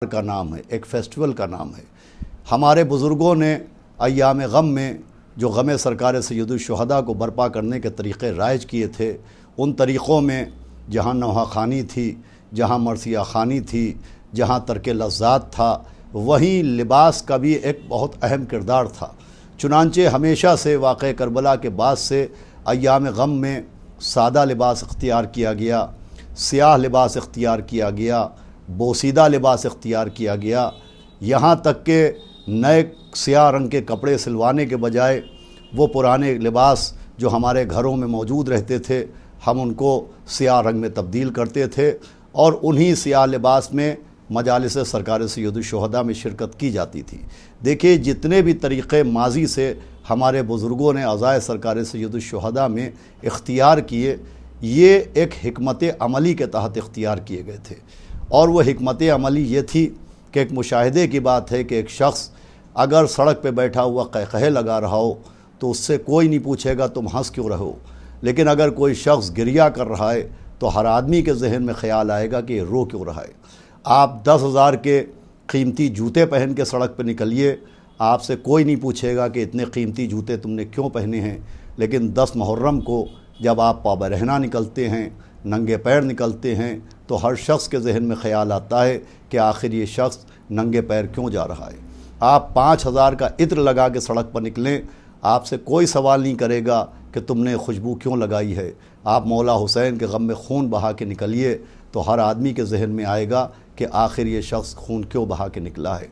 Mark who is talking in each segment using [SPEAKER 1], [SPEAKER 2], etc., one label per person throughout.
[SPEAKER 1] کا نام ہے، ایک فیسٹیول کا نام ہے۔ ہمارے بزرگوں نے ایام غم میں جو غم سرکار سید الشہداء کو برپا کرنے کے طریقے رائج کیے تھے، ان طریقوں میں جہاں نوحہ خوانی تھی، جہاں مرثیہ خوانی تھی، جہاں ترک لذات تھا، وہیں لباس کا بھی ایک بہت اہم کردار تھا۔ چنانچہ ہمیشہ سے واقع کربلا کے بعد سے ایام غم میں سادہ لباس اختیار کیا گیا، سیاہ لباس اختیار کیا گیا، بوسیدہ لباس اختیار کیا گیا، یہاں تک کہ نئے سیاہ رنگ کے کپڑے سلوانے کے بجائے وہ پرانے لباس جو ہمارے گھروں میں موجود رہتے تھے ہم ان کو سیاہ رنگ میں تبدیل کرتے تھے، اور انہی سیاہ لباس میں مجالس سرکار سید الشہداء میں شرکت کی جاتی تھی۔ دیکھیے جتنے بھی طریقے ماضی سے ہمارے بزرگوں نے عزائے سرکار سید الشہداء میں اختیار کیے، یہ ایک حکمت عملی کے تحت اختیار کیے گئے تھے، اور وہ حکمت عملی یہ تھی کہ ایک مشاہدے کی بات ہے کہ ایک شخص اگر سڑک پہ بیٹھا ہوا قہقہے لگا رہا ہو تو اس سے کوئی نہیں پوچھے گا تم ہنس کیوں رہو، لیکن اگر کوئی شخص گریہ کر رہا ہے تو ہر آدمی کے ذہن میں خیال آئے گا کہ یہ رو کیوں رہا ہے۔ آپ 10,000 کے قیمتی جوتے پہن کے سڑک پہ نکلیے، آپ سے کوئی نہیں پوچھے گا کہ اتنے قیمتی جوتے تم نے کیوں پہنے ہیں، لیکن 10 محرم کو جب آپ پا برہنہ نکلتے ہیں، ننگے پیر نکلتے ہیں، تو ہر شخص کے ذہن میں خیال آتا ہے کہ آخر یہ شخص ننگے پیر کیوں جا رہا ہے۔ آپ 5,000 کا عطر لگا کے سڑک پر نکلیں، آپ سے کوئی سوال نہیں کرے گا کہ تم نے خوشبو کیوں لگائی ہے۔ آپ مولا حسین کے غم میں خون بہا کے نکلیے تو ہر آدمی کے ذہن میں آئے گا کہ آخر یہ شخص خون کیوں بہا کے نکلا ہے۔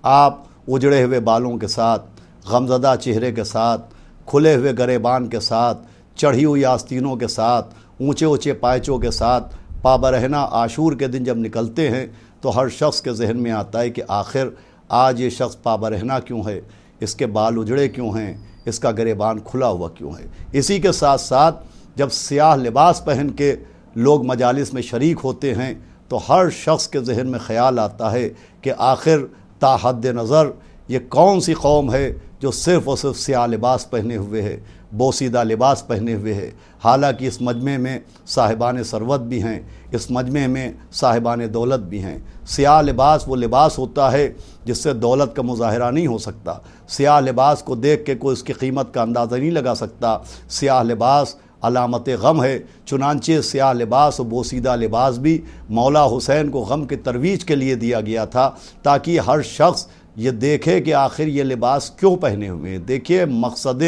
[SPEAKER 1] آپ اجڑے ہوئے بالوں کے ساتھ، غمزدہ چہرے کے ساتھ، کھلے ہوئے گریبان کے ساتھ، چڑھی ہوئی آستینوں کے ساتھ، اونچے اونچے پائچوں کے ساتھ پابرہنہ عاشور کے دن جب نکلتے ہیں تو ہر شخص کے ذہن میں آتا ہے کہ آخر آج یہ شخص پابرہنہ کیوں ہے، اس کے بال اجڑے کیوں ہیں، اس کا گریبان کھلا ہوا کیوں ہے۔ اسی کے ساتھ ساتھ جب سیاہ لباس پہن کے لوگ مجالس میں شریک ہوتے ہیں تو ہر شخص کے ذہن میں خیال آتا ہے کہ آخر تا حد نظر یہ کون سی قوم ہے جو صرف اور صرف سیاہ لباس پہنے ہوئے ہے، بوسیدہ لباس پہنے ہوئے ہے۔ حالانکہ اس مجمع میں صاحبان ثروت بھی ہیں، اس مجمع میں صاحبان دولت بھی ہیں۔ سیاہ لباس وہ لباس ہوتا ہے جس سے دولت کا مظاہرہ نہیں ہو سکتا، سیاہ لباس کو دیکھ کے کوئی اس کی قیمت کا اندازہ نہیں لگا سکتا۔ سیاہ لباس علامت غم ہے، چنانچہ سیاہ لباس و بوسیدہ لباس بھی مولا حسین کو غم کی ترویج کے لیے دیا گیا تھا تاکہ ہر شخص یہ دیکھے کہ آخر یہ لباس کیوں پہنے ہوئے ہیں۔ دیکھیے مقصد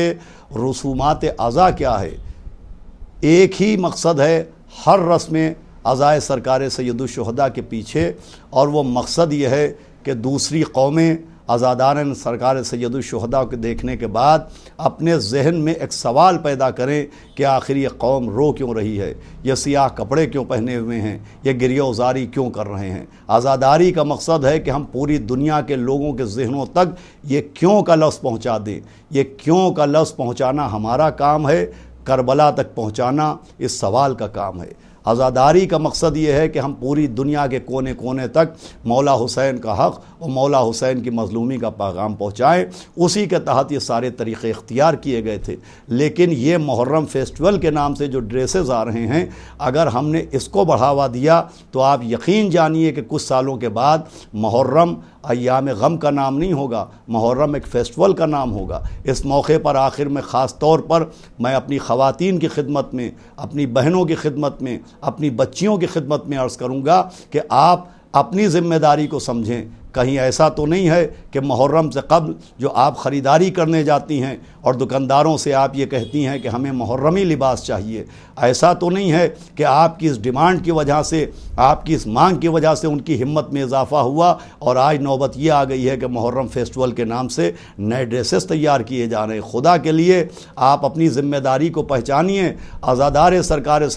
[SPEAKER 1] رسومات عزا کیا ہے، ایک ہی مقصد ہے ہر رسم عزائے سرکار سید الشہداء کے پیچھے، اور وہ مقصد یہ ہے کہ دوسری قومیں عزاداران سرکار سید الشہداء کو دیکھنے کے بعد اپنے ذہن میں ایک سوال پیدا کریں کہ آخر یہ قوم رو کیوں رہی ہے، یہ سیاہ کپڑے کیوں پہنے ہوئے ہیں، یہ گریہ وزاری کیوں کر رہے ہیں۔ عزاداری کا مقصد ہے کہ ہم پوری دنیا کے لوگوں کے ذہنوں تک یہ کیوں کا لفظ پہنچا دیں۔ یہ کیوں کا لفظ پہنچانا ہمارا کام ہے، کربلا تک پہنچانا اس سوال کا کام ہے۔ عزاداری کا مقصد یہ ہے کہ ہم پوری دنیا کے کونے کونے تک مولا حسین کا حق اور مولا حسین کی مظلومی کا پیغام پہنچائیں۔ اسی کے تحت یہ سارے طریقے اختیار کیے گئے تھے۔ لیکن یہ محرم فیسٹیول کے نام سے جو ڈریسز آ رہے ہیں، اگر ہم نے اس کو بڑھاوا دیا تو آپ یقین جانیے کہ کچھ سالوں کے بعد محرم ایام غم کا نام نہیں ہوگا، محرم ایک فیسٹیول کا نام ہوگا۔ اس موقع پر آخر میں خاص طور پر میں اپنی خواتین کی خدمت میں، اپنی بہنوں کی خدمت میں، اپنی بچیوں کی خدمت میں عرض کروں گا کہ آپ اپنی ذمہ داری کو سمجھیں۔ کہیں ایسا تو نہیں ہے کہ محرم سے قبل جو آپ خریداری کرنے جاتی ہیں اور دکانداروں سے آپ یہ کہتی ہیں کہ ہمیں محرمی لباس چاہیے، ایسا تو نہیں ہے کہ آپ کی اس ڈیمانڈ کی وجہ سے، آپ کی اس مانگ کی وجہ سے ان کی ہمت میں اضافہ ہوا اور آج نوبت یہ آ گئی ہے کہ محرم فیسٹیول کے نام سے نئے ڈریسز تیار کیے جا رہے ہیں۔ خدا کے لیے آپ اپنی ذمہ داری کو پہچانیے۔ عزاداری سرکار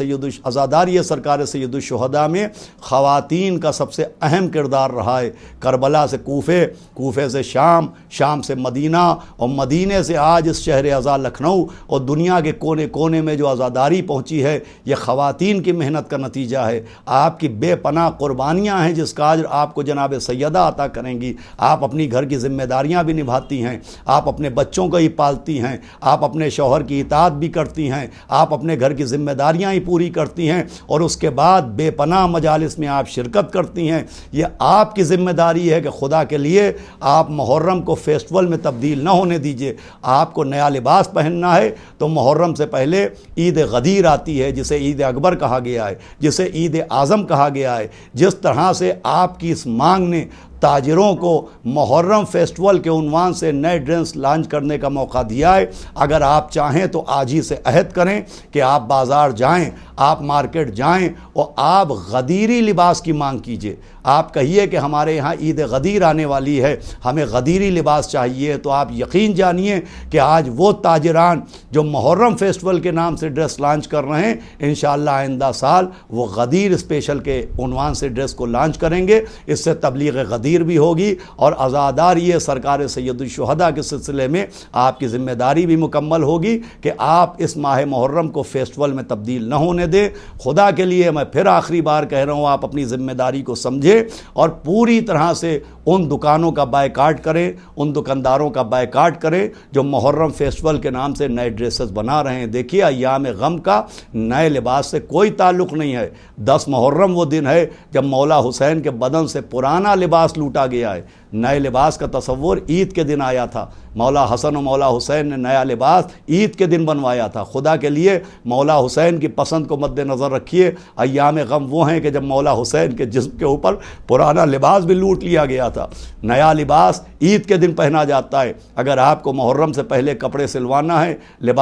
[SPEAKER 1] سید الشہداء میں خواتین کا سب سے اہم کردار رہا ہے۔ کربلا کربلا سے کوفے، کوفے سے شام، شام سے مدینہ، اور مدینے سے آج اس شہر عزا لکھنؤ، اور دنیا کے کونے کونے میں جو عزاداری پہنچی ہے یہ خواتین کی محنت کا نتیجہ ہے۔ آپ کی بے پناہ قربانیاں ہیں جس کا اجر آپ کو جناب سیدہ عطا کریں گی۔ آپ اپنی گھر کی ذمہ داریاں بھی نبھاتی ہیں، آپ اپنے بچوں کو ہی پالتی ہیں، آپ اپنے شوہر کی اطاعت بھی کرتی ہیں، آپ اپنے گھر کی ذمہ داریاں ہی پوری کرتی ہیں، اور اس کے بعد بے پناہ مجالس میں آپ شرکت کرتی ہیں۔ یہ آپ کی ذمہ داری ہے کہ خدا کے لیے آپ محرم کو فیسٹول میں تبدیل نہ ہونے دیجئے۔ آپ کو نیا لباس پہننا ہے تو محرم سے پہلے عید غدیر آتی ہے، جسے عید اکبر کہا گیا ہے، جسے عید اعظم کہا گیا ہے۔ جس طرح سے آپ کی اس مانگ نے تاجروں کو محرم فیسٹول کے عنوان سے نئے ڈرینس لانچ کرنے کا موقع دیا ہے، اگر آپ چاہیں تو آج ہی سے عہد کریں کہ آپ بازار جائیں، آپ مارکیٹ جائیں اور آپ غدیری لباس کی مانگ کیجئے۔ آپ کہیے کہ ہمارے یہاں عید غدیر آنے والی ہے، ہمیں غدیری لباس چاہیے، تو آپ یقین جانیے کہ آج وہ تاجران جو محرم فیسٹول کے نام سے ڈریس لانچ کر رہے ہیں، انشاءاللہ آئندہ سال وہ غدیر اسپیشل کے عنوان سے ڈریس کو لانچ کریں گے۔ اس سے تبلیغ غدیر بھی ہوگی، اور عزاداری سرکار سید الشہداء کے سلسلے میں آپ کی ذمہ داری بھی مکمل ہوگی کہ آپ اس ماہ محرم کو فیسٹول میں تبدیل نہ ہونے دیں۔ خدا کے لیے میں پھر آخری بار کہہ رہا ہوں، آپ اپنی ذمہ داری کو سمجھیں اور پوری طرح سے ان دکانوں کا بائیکاٹ کریں، ان دکانداروں کا بائیکاٹ کریں جو محرم فیسٹول کے نام سے نئے ڈریسز بنا رہے ہیں۔ دیکھیے ایام غم کا نئے لباس سے کوئی تعلق نہیں ہے۔ 10 محرم وہ دن ہے جب مولا حسین کے بدن سے پرانا لباس لوٹا گیا ہے۔ نئے لباس کا تصور عید کے دن آیا تھا، مولا حسن و مولا حسین نے نیا لباس عید کے دن بنوایا تھا۔ خدا کے لیے مولا حسین کی پسند کو مد نظر رکھیے۔ ایام غم وہ ہیں کہ جب مولا حسین کے جسم کے اوپر پرانا لباس بھی لوٹ لیا گیا تھا۔ نیا لباس عید کے دن پہنا جاتا ہے۔ اگر آپ کو محرم سے پہلے کپڑے سلوانا ہے، لباس